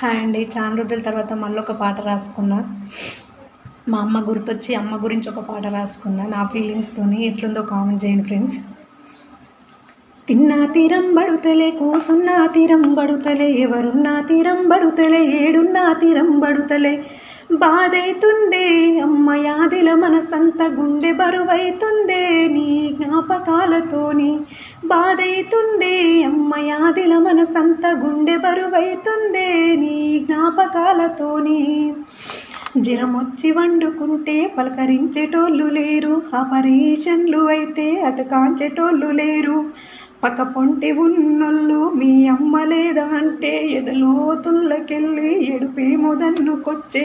Hi అండి. చాలా రోజుల తర్వాత మళ్ళీ ఒక పాట రాసుకున్నా. మా అమ్మ గుర్తొచ్చి అమ్మ గురించి ఒక పాట రాసుకున్నా. నా ఫీలింగ్స్తోని ఎట్లుందో కామెంట్ చేయండి ఫ్రెండ్స్. తిన్నా తీరం బడుతలే, కూసున్నా తీరం బడుతలే, ఎవరున్నా తీరం బడుతలే, ఏడున్నా తీరం బడుతలే, బాధైతుందే అమ్మ యాదిల మనసంత, గుండె బరువైతుందే నీ జ్ఞాపకాలతోని, బాధైతుందే అమ్మ యాదిల మనసంత, గుండె బరువైతుందే నీ జ్ఞాపకాలతోని, జ్వరమొచ్చి వండుకుంటే పలకరించేటోళ్ళు లేరు, ఆపరేషన్లు అయితే అటు కాంచేటోళ్ళు లేరు, పక్క పొంటి ఉన్నోళ్ళు మీ అమ్మ లేదా అంటే ఎదలోతుల్లకెళ్ళి ఎడుపేమో దన్నుకొచ్చే,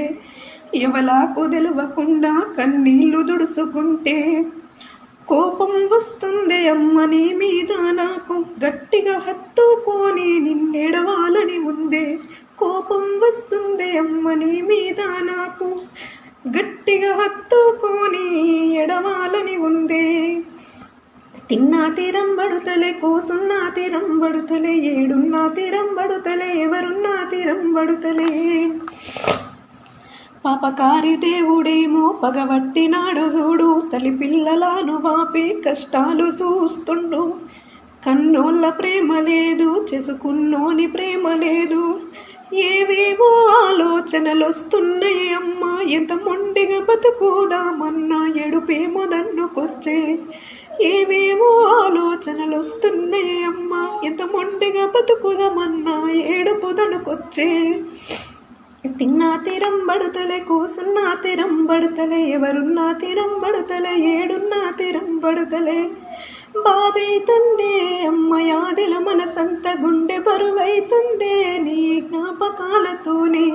ఎవలాకు తెలవకుండా కన్నీళ్లు దుడుసుకుంటే కోపం వస్తుంది అమ్మ నీ మీద నాకు, గట్టిగా హత్తుకొని నిన్నెడవాలని ఉందే, కోపం వస్తుంది అమ్మ నీ మీద నాకు, గట్టిగా హత్తుకొని ఎడవాలని ఉందే, తిన్నా తీరం బడుతలే, కూసున్నా తీరం బడుతలే, ఏడున్నా తీరం బడుతలే, ఎవరున్నా తీరం బడుతలే, పాపకారి దేవుడేమో పగబట్టినాడు చూడు, తల్లి పిల్లలను వాపి కష్టాలు చూస్తుండు, కన్నోళ్ళ ప్రేమ లేదు, చేసుకున్నోని ప్రేమ లేదు, ఏవేవో ఆలోచనలొస్తున్నాయి అమ్మ, ఎంత మొండిగా బతుకుదామన్నా ఎడుపేమో దన్నుకొచ్చే, ఏవేవో ఆలోచనలొస్తున్నాయి అమ్మ, ఎంత మొండిగా బతుకుదామన్నా ఏడుపు దనుకొచ్చే, తిన్నా తీరం బడుతలే, కూసున్నా తీరం బడుతలే, ఎవరున్నా తీరం బడుతలే, ఏడున్నా తీరం బడుతలే, బాధైతుందే అమ్మ యాదిల మనసంత, గుండె బరువైతుందే నీ జ్ఞాపకాలతోనే.